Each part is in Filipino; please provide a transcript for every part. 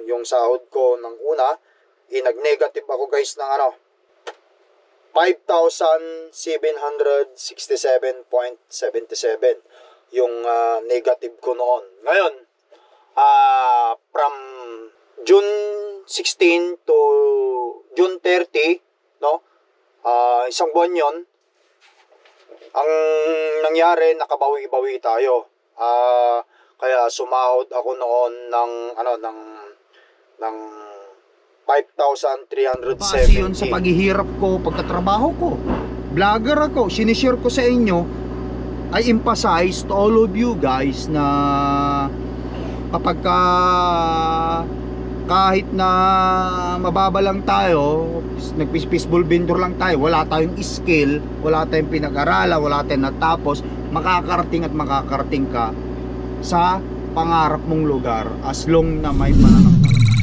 yung sahod ko ng una, nag-negative ako guys ng 5,767.77 yung negative ko noon. Ngayon, from June 16 to June 30, no? Isang buwan yon. Ang nangyari, nakabawi-bawi tayo. Kaya sumahod ako noon ng 5,370. Base yun sa paghihirap ko, pagtatrabaho ko. Vlogger ako, sinishare ko sa inyo. I emphasize to all of you guys na kapag kahit na mababa lang tayo, nag-fishbowl vendor lang tayo, wala tayong skill, wala tayong pinag-aralan, wala tayong natapos, makakarating ka sa pangarap mong lugar as long na may pananampalataya.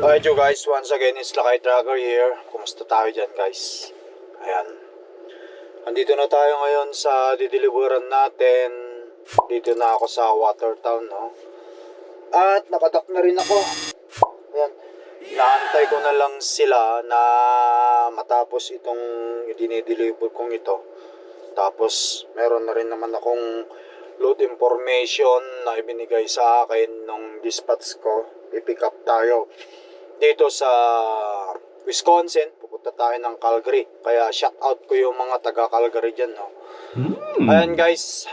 Alright you guys, once again it's Lakay Tracker here. Kumusta tayo dyan guys? Ayan, andito na tayo ngayon sa dideliveran natin. Dito na ako sa Watertown, no? At nakadak na rin ako. Ayan, naantay ko na lang sila na matapos itong dinideliver kong ito. Tapos meron na rin naman akong load information na ibinigay sa akin nung dispatch ko. I-pick up tayo dito sa Wisconsin. Pupunta tayo ng Calgary. Kaya shout out ko yung mga taga Calgary dyan, no? Ayan guys,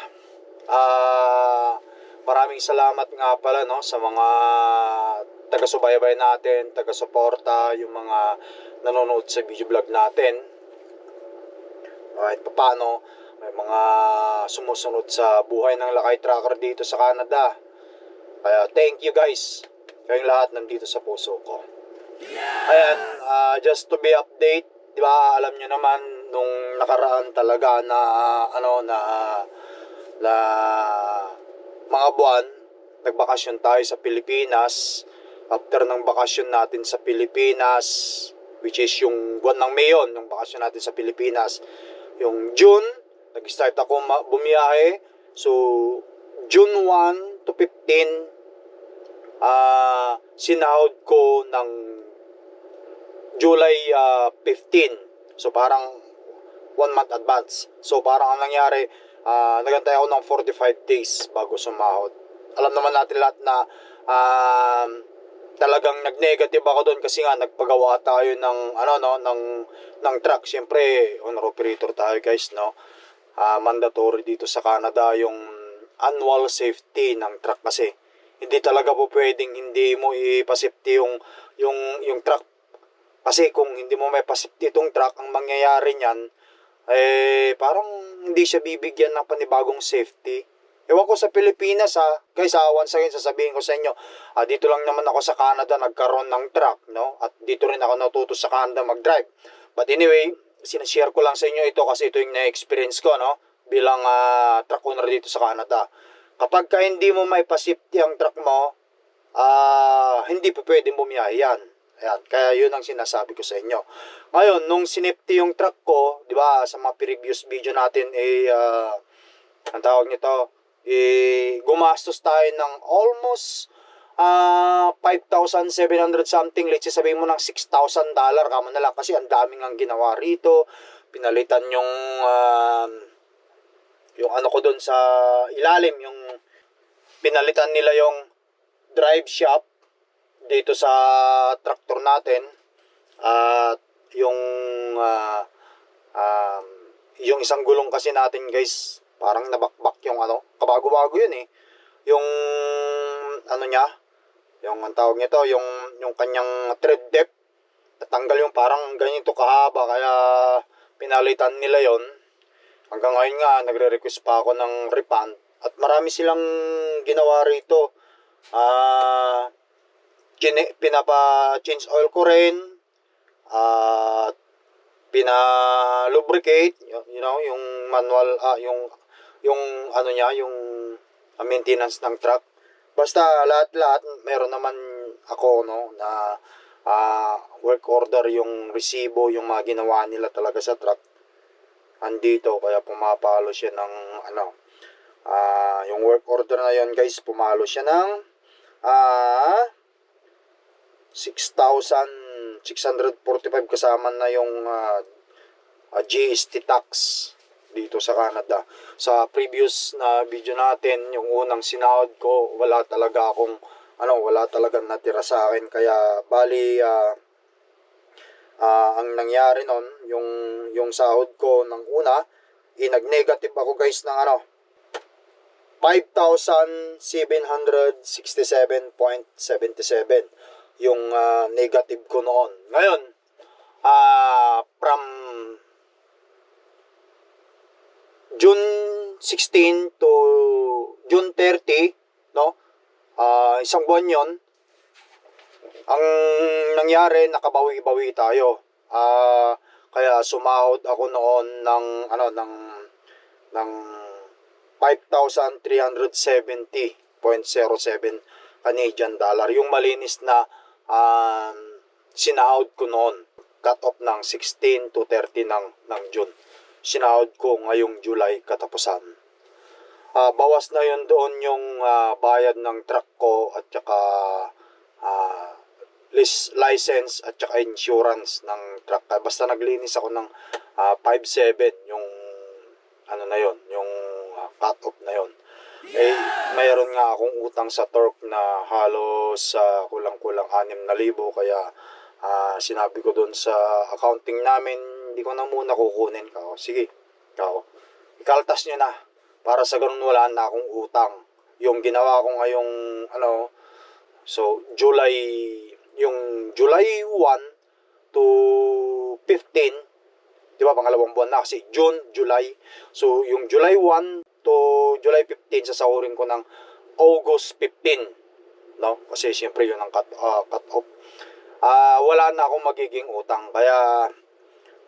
maraming salamat nga pala, no, sa mga taga-subaybay natin, taga-suporta, yung mga nanonood sa video vlog natin. Kahit paano may mga sumusunod sa buhay ng Lakay Tracker dito sa Canada. Kaya thank you guys, kayong lahat nandito sa puso ko. Ayan, just to be update, di ba, alam nyo naman nung nakaraan talaga na na mga buwan nagbakasyon tayo sa Pilipinas. After ng bakasyon natin sa Pilipinas, which is yung buwan ng May yun, yung bakasyon natin sa Pilipinas, yung June nag-start ako bumiyahe. So June 1 to 15 sinahod ko ng July 15. So parang 1 month advance. So parang ang nangyari, nagantay ako ng 45 days bago sumahod. Alam naman natin lahat na talagang nag-negative ako doon kasi nga nagpagawa tayo ng ng truck. Siyempre, owner operator tayo guys, no? Mandatory dito sa Canada yung annual safety ng truck kasi hindi talaga po pwedeng hindi mo ipasafety yung truck. Kasi kung hindi mo may pasafety itong truck, ang mangyayari niyan, parang hindi siya bibigyan ng panibagong safety. Ewan ko sa Pilipinas guys, once again sasabihin ko sa inyo, dito lang naman ako sa Canada nagkaroon ng truck, no? At dito rin ako natuto sa Canada mag-drive. But anyway, sinashare ko lang sa inyo ito kasi ito yung na-experience ko, no? Bilang truck owner dito sa Canada. Kapag ka hindi mo may pasafety ang truck mo, hindi po pwedeng bumiyahe yan. Ayan, kaya yun ang sinasabi ko sa inyo. Ngayon, nung sinipti yung truck ko, di ba, sa mga previous video natin, ang tawag nito, gumastos tayo ng almost 5,700 something. Let's say sabihin mo ng $6,000 kamo na lang kasi ang daming ang ginawa rito. Pinalitan yung ano ko doon sa ilalim, yung pinalitan nila yung drive shaft dito sa tractor natin, at yung isang gulong kasi natin guys, parang nabakbak yung kabago-bago yun yung niya, yung ang tawag nito, yung kanyang tread depth, natanggal yung parang ganito kahaba, kaya pinalitan nila yon. Hanggang ngayon nga nagre-request pa ako ng refund, at marami silang ginawa rito. Pinapa-change oil ko rin, at pina-lubricate, yung manual, yung ano niya, yung maintenance ng truck. Basta lahat-lahat meron naman ako na work order, yung resibo, yung mga ginawa nila talaga sa truck andito, kaya pumapalo siya ng yung work order na yon guys, pumalo siya ng 6,645 kasama na yung GST tax dito sa Canada. Sa previous na video natin, yung unang sinahod ko, wala talagang natira sa akin, kaya bali ang nangyari nun, yung sahod ko ng una, nag-negative ako guys ng 5,767.77 yung negative ko noon. Ngayon, from June 16 to June 30, isang buwan yon, ang nangyari, nakabawi-bawi tayo. Kaya sumahod ako noon ng 5,370.07 Canadian dollar. Yung malinis na sinahod ko noon, cut off ng 16 to 30 ng June. Sinahod ko ngayong July katapusan. Bawas na yun doon yung bayad ng truck ko at saka license at saka insurance ng truck. Basta naglinis ako ng 5,700 yung yung cut off na yon. Mayroon nga akong utang sa Torque na halos kulang-kulang 6,000, kaya sinabi ko doon sa accounting namin, hindi ko na muna kukunin. Sige, ikaltas nyo na para sa ganun wala na akong utang. Yung ginawa ko ngayong so yung July 1 to 15, di ba, pangalawang buwan na kasi June, July. So yung July 1 to July 15, sasahurin ko ng August 15, kasi siyempre yun ang cut off. Wala na akong magiging utang, kaya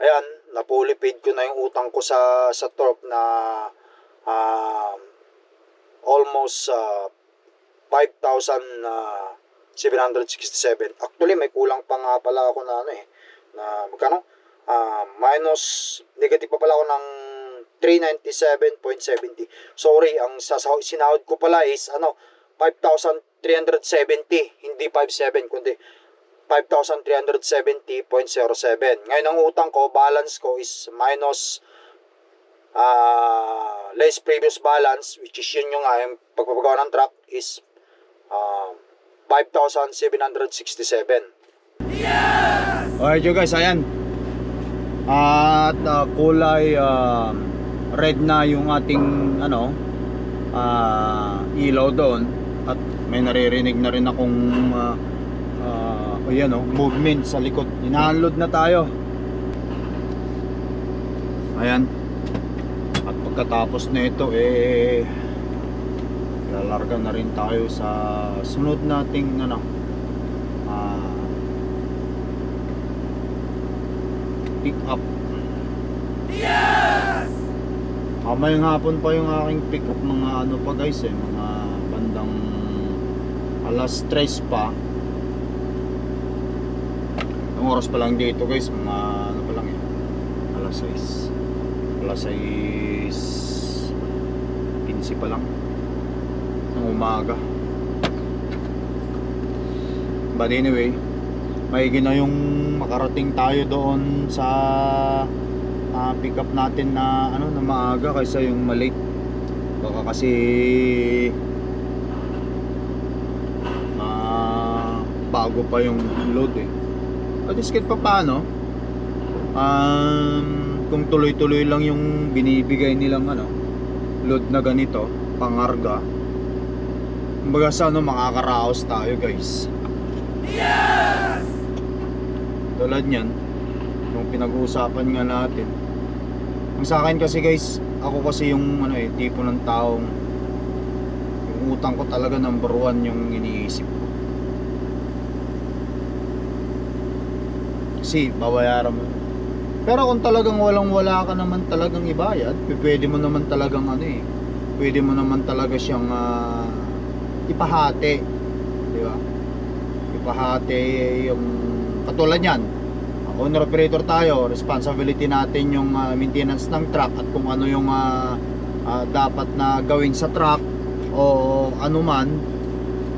ayan, napulipid ko na yung utang ko sa Torque na almost 5,767. Actually, may kulang pa nga pala ako na magkano? Negative pa pala ako ng 397.70. Sorry, ang sinahod ko pala is 5,370, hindi 5,700, kundi 5,370.07. Ngayon ang utang ko, balance ko is minus less previous balance, which is yun yung pagpapagawa ng truck, is 5,767. Alright you guys, ayan. At kulay red na yung ating ilaw doon. At may naririnig na rin akong movement sa likod. Ina-unload na tayo. Ayan. At pagkatapos na ito, lalarga na rin tayo sa sunod nating pick up. Yes! Mamayang hapon pa yung aking pick up, mga pa guys, mga bandang alas 3 pa. Ang oras pa lang dito guys, mga pa lang alas 6 15 pa lang ng umaga. But anyway, maigi na yung makarating tayo doon sa pick up natin na na maaga kaysa yung malate. Baka kasi bago pa yung load at least kahit pa paano, kung tuloy-tuloy lang yung binibigay nilang load na ganito, pangarga, kumbaga sa makakaraos tayo guys. Yes! Tulad nyan, yung pinag-uusapan nga natin. Ang sa akin kasi guys, ako kasi yung tipo ng taong yung utang ko talaga number 1 yung iniisip ko. Kasi babayaran mo. Pero kung talagang wala ka naman talagang ibayad, pwede mo naman talagang pwede mo naman talaga siyang ipahati, di ba? Ipahati yung katulad yan. Owner operator tayo, responsibility natin yung maintenance ng truck at kung ano yung dapat na gawin sa truck o ano man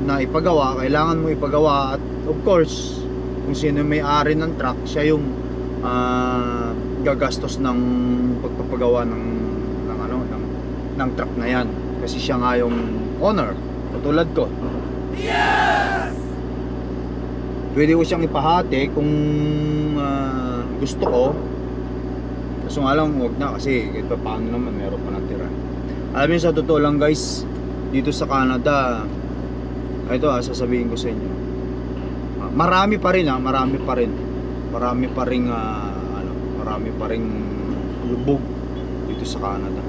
na ipagawa, kailangan mo ipagawa. At of course, kung sino may-ari ng truck, siya yung gagastos ng pagpapagawa ng truck na yan, kasi siya nga yung owner, katulad ko. Pwede ko siyang ipahati kung gusto ko. Kaso nga lang, huwag na, kasi kahit pa paano naman meron pa natira. Alam niyo, sa totoo lang guys, dito sa Canada, ito sasabihin ko sa inyo, marami pa rin lubog dito sa Canada.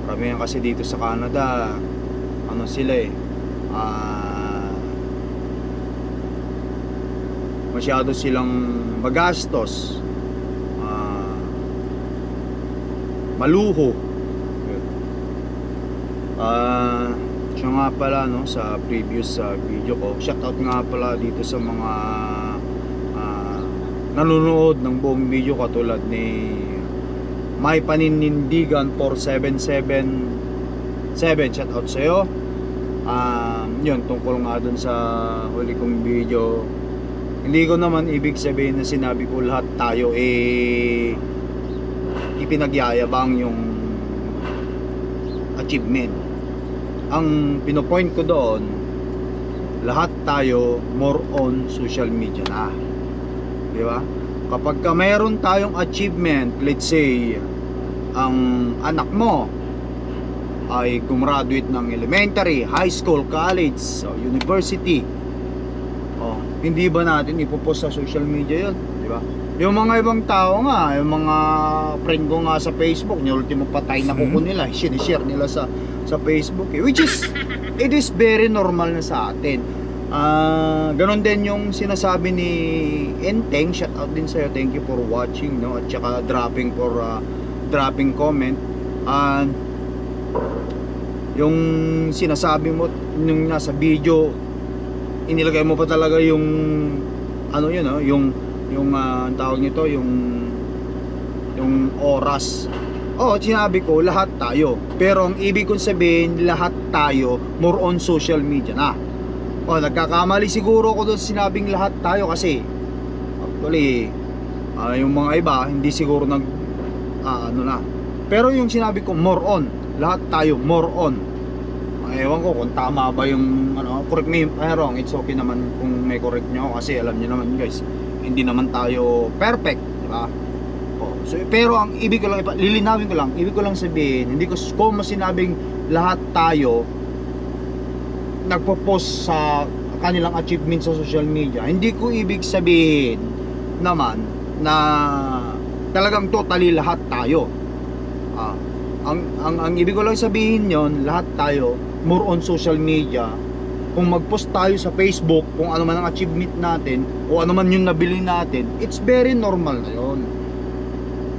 Marami yan kasi dito sa Canada, sila masyado silang magastos, maluho. Siya nga pala sa previous video ko, shoutout nga pala dito sa mga nanonood ng buong video, katulad ni May Paninindigan 4777, shoutout sa'yo. Yun, tungkol nga dun sa huli kong video, hindi ko naman ibig sabihin na sinabi ko lahat tayo ipinagyayabang yung achievement. Ang pinopoint ko doon, lahat tayo more on social media na, di ba? Kapag mayroon tayong achievement, let's say ang anak mo ay gumraduate ng elementary, high school, college, university, hindi ba natin ipopost sa social media yun, di ba? Yung mga ibang tao nga, yung mga friend ko nga sa Facebook, yung ultimo patay na kuko nila, sinishare nila sa Facebook, which is, it is very normal na sa atin. Ganon din yung sinasabi ni Enteng, shout out din sa'yo, thank you for watching, at saka dropping comment. Yung sinasabi mo nung nasa video, inilagay mo pa talaga yung ang tawag nito, yung oras. Sinabi ko lahat tayo, pero ang ibig kong sabihin, lahat tayo more on social media na. Nagkakamali siguro ako doon sinabing lahat tayo, kasi actually yung mga iba hindi siguro pero yung sinabi ko more on, lahat tayo more on. Ewan ko kung tama ba yung correct me if I'm wrong, it's okay naman kung may correct nyo ako, kasi alam nyo naman guys, hindi naman tayo perfect, di ba? So, pero ang ibig ko lang lilinawin ko lang, ibig ko lang sabihin, hindi ko sinabing lahat tayo nagpo-post sa kanilang achievements sa social media. Hindi ko ibig sabihin naman na talagang totally lahat tayo. Ang ibig ko lang sabihin yon, lahat tayo more on social media. Kung mag-post tayo sa Facebook kung ano man ang achievement natin o ano man yung nabili natin, it's very normal na yon.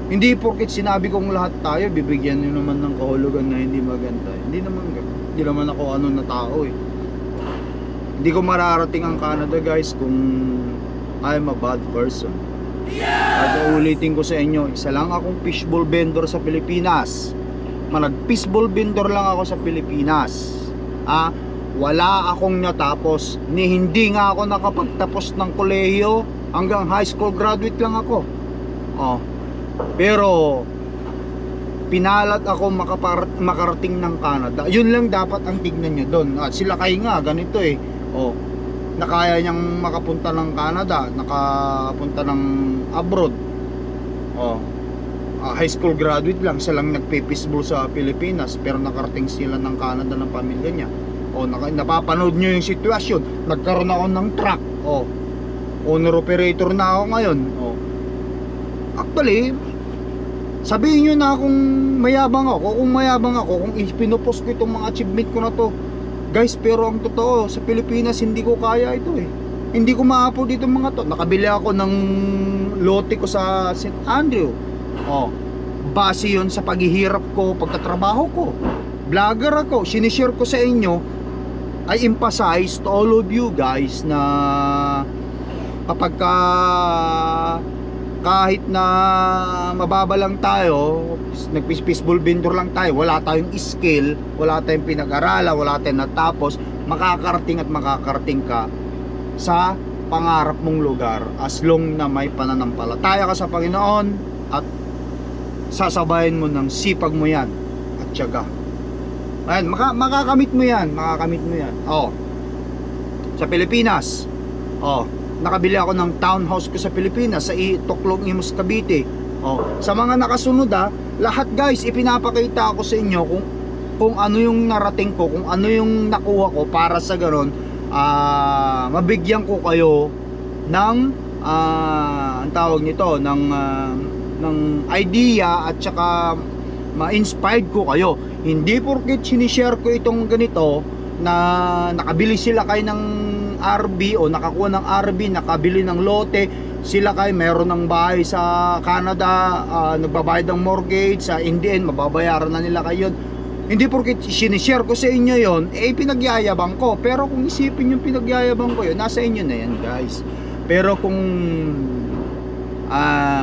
Hindi porket sinabi kong lahat tayo, bibigyan nyo naman ng kahulugan na hindi maganda. Hindi naman ako na tao Hindi ko mararating ang Canada guys kung I'm a bad person. At ulitin ko sa inyo, isa lang akong fishbowl vendor sa Pilipinas. Nag-fishbowl vendor lang ako sa Pilipinas. Wala akong natapos, hindi nga ako nakapagtapos ng kolehiyo, hanggang high school graduate lang ako. Pero pinalat ako makarating ng Canada. Yun lang dapat ang tignan nyo doon. Sila kayo nga ganito nakaya niyang makapunta ng Canada, nakapunta ng abroad. High school graduate lang, siya lang nagpe-fishbowl sa Pilipinas, pero nakarating sila ng Canada ng pamilya niya. Napapanood nyo yung sitwasyon. Nagkaroon ako ng truck. Owner operator na ako ngayon. Actually, sabihin nyo na kung mayabang ako. Kung ipinopost ko itong mga achievement ko na to, guys, pero ang totoo, sa Pilipinas hindi ko kaya ito hindi ko maapo dito mga to. Nakabili ako ng lote ko sa St. Andrew. Oh, base yun sa paghihirap ko, pagtatrabaho ko. Vlogger ako, sinishare ko sa inyo. I emphasize to all of you guys na kapag kahit na mababa lang tayo, nag-fishbowl vendor lang tayo, wala tayong skill, wala tayong pinag-aralan, wala tayong natapos, makakarating at makakarating ka sa pangarap mong lugar as long na may pananampalataya ka sa Panginoon at sasabayan mo ng sipag mo yan at tiyaga. Ayan, makakamit mo yan, oh, sa Pilipinas. Oh, nakabili ako ng townhouse ko sa Pilipinas, sa Tuklong, Imus, Cavite. Oh, sa mga nakasunod lahat guys, ipinapakita ko sa inyo kung ano yung narating ko, kung ano yung nakuha ko para sa ganon, mabigyan ko kayo ng ang tawag nito ng idea at saka ma-inspired ko kayo. Hindi porket sinishare ko itong ganito na nakabili sila kayo ng RB o nakakuha ng RB, nakabili ng lote, sila kayo meron ng bahay sa Canada, nagbabayad ng mortgage, sa in the end mababayaran na nila kayo. Hindi porket sinishare ko sa inyo yon, pinagyayabang ko. Pero kung isipin yung pinagyayabang ko yun, nasa inyo na yan guys. Pero kung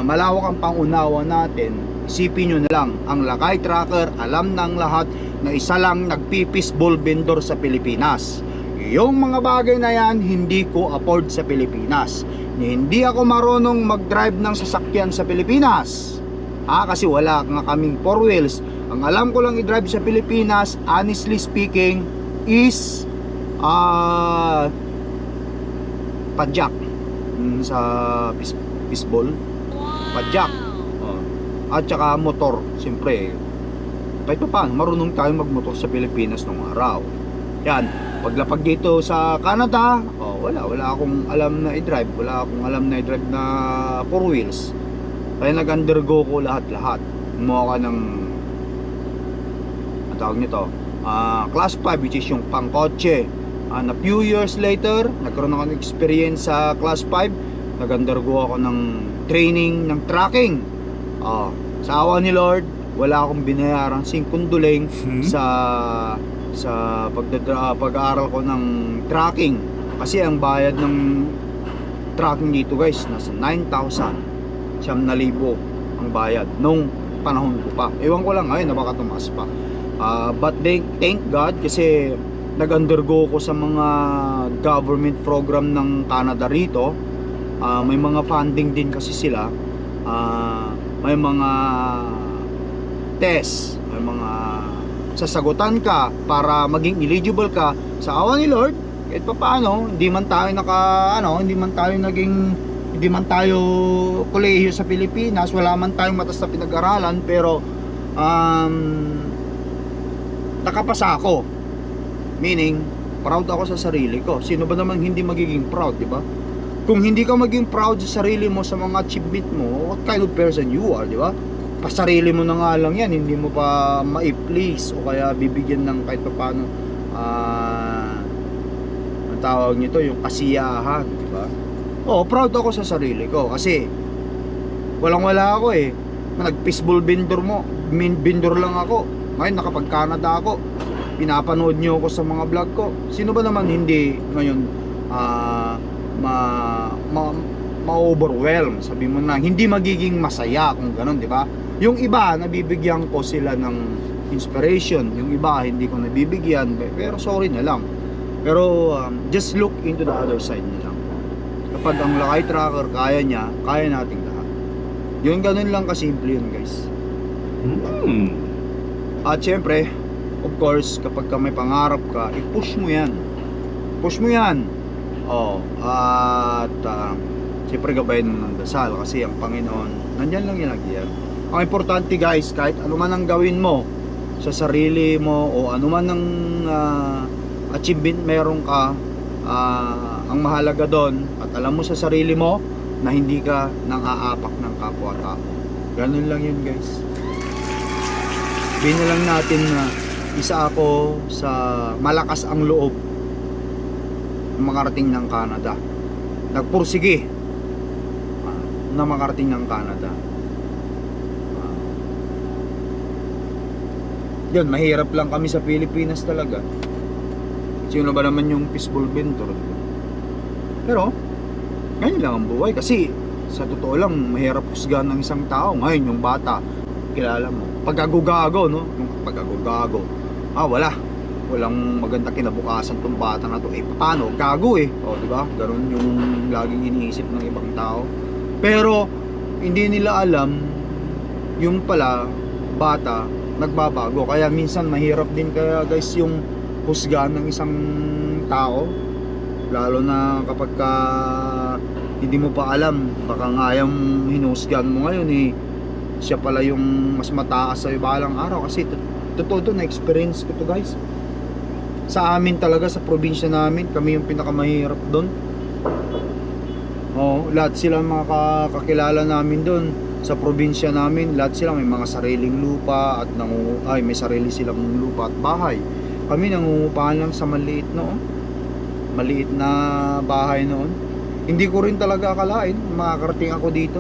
malawak ang pangunawa natin, isipin nyo na lang, ang Lakay Trucker alam ng lahat na isa lang nagpipishbowl vendor sa Pilipinas. Yung mga bagay na yan, hindi ko afford sa Pilipinas. Hindi ako marunong mag-drive ng sasakyan sa Pilipinas. Kasi wala nga kaming 4 wheels. Ang alam ko lang i-drive sa Pilipinas, honestly speaking, is padjak sa fishbowl. Padjak. At saka motor, siyempre. Kahit pa paano, marunong tayong magmotor sa Pilipinas nung araw. Yan, paglapag dito sa Canada, wala akong alam na i-drive. Wala akong alam na i-drive na 4 wheels. Kaya nag-undergo ko lahat-lahat. Gumawa ka ng ang tawag nito, class 5, which is yung pangkotse. Na few years later, nagkaroon ako ng experience sa class 5. Nag-undergo ako ng training ng trucking. Sa awa ni Lord, wala akong binayaran singkunduling sa pag-aaral ko ng trucking. Kasi ang bayad ng trucking dito guys, nasa 9,000 ang bayad nung panahon ko pa. Ewan ko lang ngayon na baka tumaas pa. But thank God kasi nag-undergo ko sa mga government program ng Canada rito. May mga funding din kasi sila. May mga test, may mga sasagutan ka para maging eligible ka. Sa awa ni Lord, kahit pa paano, hindi man tayo kolehiyo sa Pilipinas, wala man tayong matas na pinag-aralan, pero nakapasa ako. Meaning, proud ako sa sarili ko. Sino ba naman hindi magiging proud, di ba? Kung hindi ka maging proud sa sarili mo, sa mga achievement mo, what kind of person you are, di ba? Pasarili mo na nga lang yan, hindi mo pa ma-please o kaya bibigyan ng kahit pa paano ang tawag nito, yung kasiyahan, di ba? Proud ako sa sarili ko kasi walang-wala ako eh. Nag-fishbowl vendor lang ako. Ngayon nakapag Canada ako. Pinapanood niyo ako sa mga vlog ko. Sino ba naman hindi ngayon ma-overwhelm, sabi mo na hindi magiging masaya kung gano'n, di ba? Yung iba nabibigyan ko sila ng inspiration, yung iba hindi ko nabibigyan, pero sorry na lang. Pero just look into the other side na lang. Kapag ang Lakay Trucker kaya niya, kaya nating lahat. Yun, ganun lang kasimple yun guys. At syempre, of course, kapag ka may pangarap ka, i-push mo yan. At siyempre gabayan mo ng dasal kasi ang Panginoon nandyan lang yan lagi yan. Ang importante guys, kahit ano man ang gawin mo sa sarili mo o ano man ang achievement meron ka, ang mahalaga doon at alam mo sa sarili mo na hindi ka nang aapak ng kapwa-tao. Ganun lang yun guys. Binalang natin na isa ako sa malakas ang loob makarating ng Canada. nagpursige na makarating ng Canada. Yun, mahirap lang kami sa Pilipinas talaga. Sino ba naman yung fishbowl vendor? Pero ngayon lang ang buhay, kasi sa totoo lang mahirap husgahan ng isang tao. Ngayon yung bata, kilala mo, pag-agugago, no? Yung pag-agugago, walang maganda kinabukasan tong bata na to. Paano? Gago o di ba? Ganun yung laging iniisip ng ibang tao. Pero hindi nila alam yung pala bata nagbabago. Kaya minsan mahirap din kaya guys yung husgahan ng isang tao, lalo na kapag hindi mo pa alam, baka nga yung hinusgahan mo ngayon siya pala yung mas mataas sa'yo balang araw. Kasi totoo to, na experience ko to guys. Sa amin talaga, sa probinsya namin, kami yung pinakamahirap doon. Lahat sila mga kakilala namin doon sa probinsya namin, lahat sila may mga sariling lupa at may sarili silang lupa at bahay. Kami nangungupahan lang sa maliit na bahay noon. Hindi ko rin talaga akalain makakarating ako dito.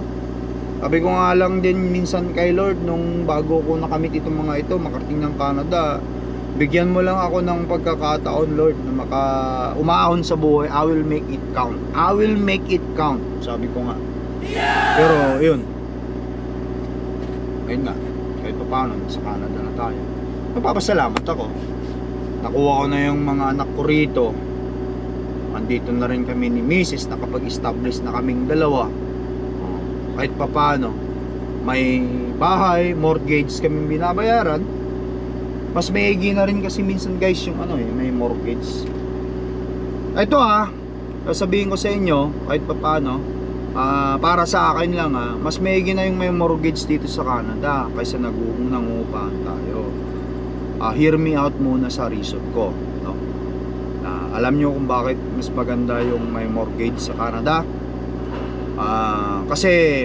Sabi ko nga lang din minsan kay Lord, nung bago ko nakamit itong mga ito, makarating ng Canada, bigyan mo lang ako ng pagkakataon, Lord, na umaahon sa buhay. I will make it count. I will make it count, sabi ko nga. Pero yun, ayun nga, kahit pa paano sa Canada na tayo, magpapasalamat ako. Nakuha ko na yung mga anak ko rito. Andito na rin kami ni Mrs. Nakapag-establish na kaming dalawa. Kahit pa paano, may bahay, mortgage kaming binabayaran. Mas maigi na rin kasi minsan guys yung may mortgage. Ito sasabihin ko sa inyo, kahit pa paano, para sa akin lang mas maigi na yung may mortgage dito sa Canada kaysa nangungupahan tayo. Hear me out muna sa reason ko, no? Alam nyo kung bakit mas maganda yung may mortgage sa Canada? Kasi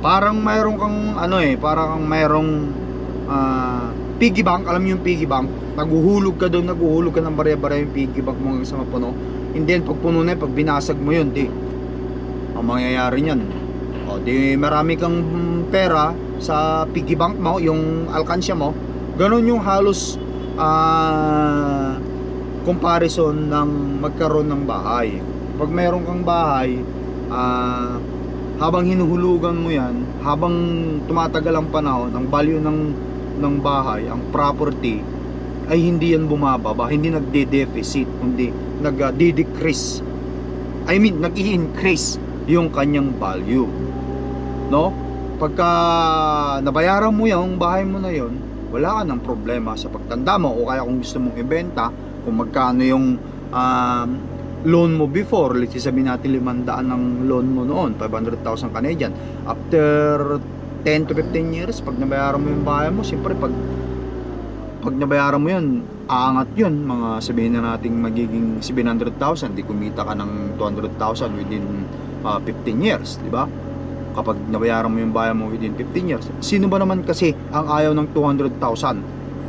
parang mayroon kang parang kang mayroong piggy bank. Alam niyo yung piggy bank? Naguhulog ka ng barya-barya yung piggy bank mo hanggang sa mapuno. And then pag puno na, pag binasag mo yun, ang mangyayari niyan, di marami kang pera sa piggy bank mo, yung alkansya mo. Ganon yung halos comparison ng magkaroon ng bahay. Pag mayroon kang bahay, habang hinuhulugan mo yan, habang tumatagal ang panahon, ang value ng bahay, ang property ay hindi yan bumababa, hindi nagde-deficit, kundi nag-decrease. Nag-i-increase yung kanyang value, no? Pagka nabayaran mo yung bahay mo na yon, wala ka ng problema sa pagtanda mo, o kaya kung gusto mong ibenta, kung magkano yung loan mo before, let's say sabihin natin 500 ng loan mo noon, 500,000 Canadian. After 10 to 15 years, pag nabayaran mo yung bahay mo, siyempre pag nabayaran mo yun, aangat yun, mga sabihin na natin magiging 700,000, di kumita ka ng 200,000 within 15 years, di ba? Kapag nabayaran mo yung bahay mo within 15 years, sino ba naman kasi ang ayaw ng 200,000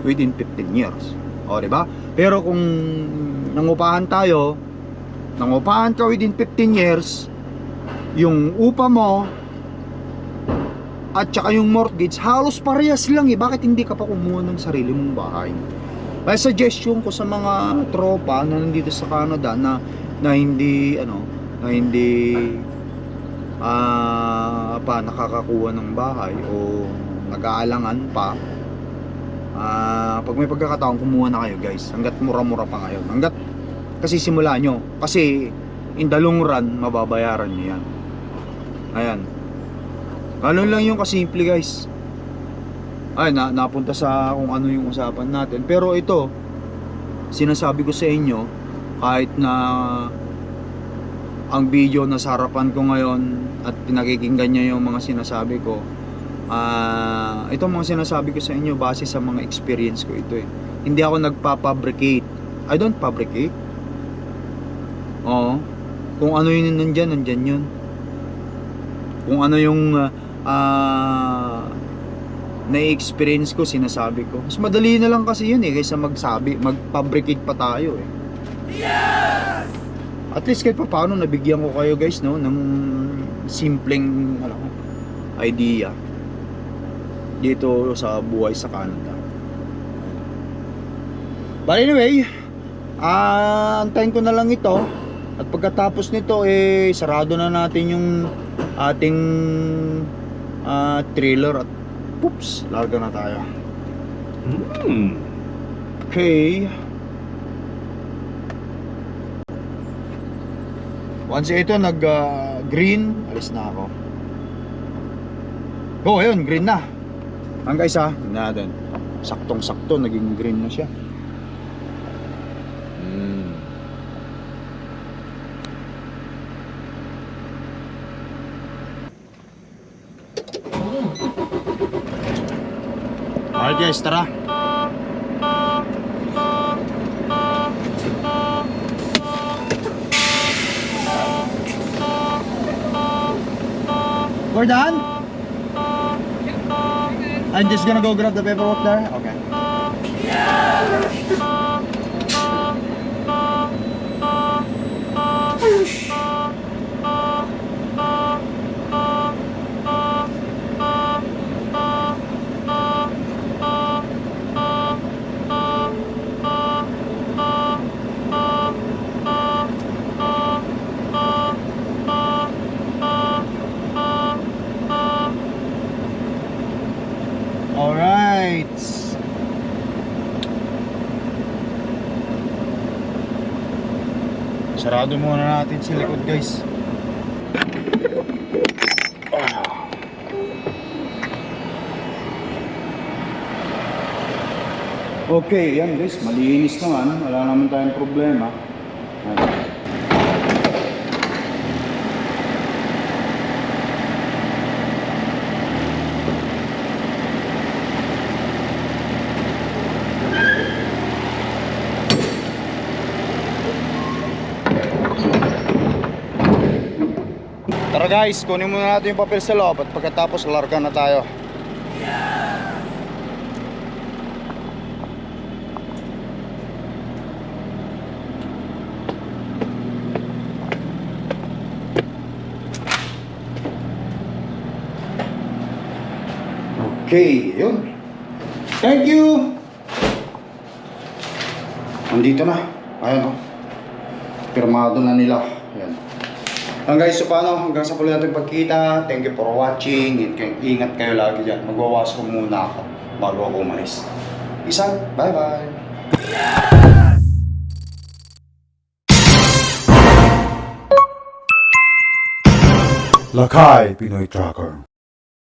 within 15 years? O, di ba? Pero kung nangupahan ka within 15 years, yung upa mo at saka yung mortgage halos parehas lang Bakit hindi ka pa kumuha ng sarili mong bahay? Kaya suggestion ko sa mga tropa na nandito sa Canada na hindi nakakakuha ng bahay o nag-aalangan pa, pag may pagkakataon, kumuha na kayo guys, hanggat mura-mura pa ngayon, hanggat kasi simula nyo, kasi in the long run mababayaran nyo yan. Ayan, ganun lang yung kasimple guys. Napunta sa kung ano yung usapan natin, pero ito sinasabi ko sa inyo, kahit na ang video nasa harapan ko ngayon at pinakikinggan nyo yung mga sinasabi ko, itong mga sinasabi ko sa inyo base sa mga experience ko ito Hindi ako nagpa-fabricate. I don't fabricate. Kung ano yun nandyan yun. Kung ano yung na-experience ko, sinasabi ko. Mas madali na lang kasi yun kaysa mag-fabricate pa tayo Yes! At least kahit pa paano nabigyan ko kayo guys no ng simpleng idea dito sa buhay sa Canada. But anyway, antayin ko na lang ito at pagkatapos nito sarado na natin yung ating trailer at poops, larga na tayo. Okay. Once ito nag green, alis na ako. Oh, ayun, green na. Ang guys natin. Saktong-sakto naging green na siya. Alright guys, tara. We're done? I'm just gonna go grab the paperwork there? Okay. Alright. Sarado muna natin sa likod guys. Okay, yan guys, malinis naman, wala naman tayong problema. Tara guys, kunin muna natin yung papel sa loob at pagkatapos larga na tayo. Okay, yun. Thank you. Nandito na. Ayan o. Pirmado na nila. Ayan. Guys, so paano? Hanggang sa puli natin pagkita. Thank you for watching. Ingat kayo lagi dyan. Magwawashroom muna ako bago ako umalis. Isa, bye bye. Lakay Pinoy Tracker.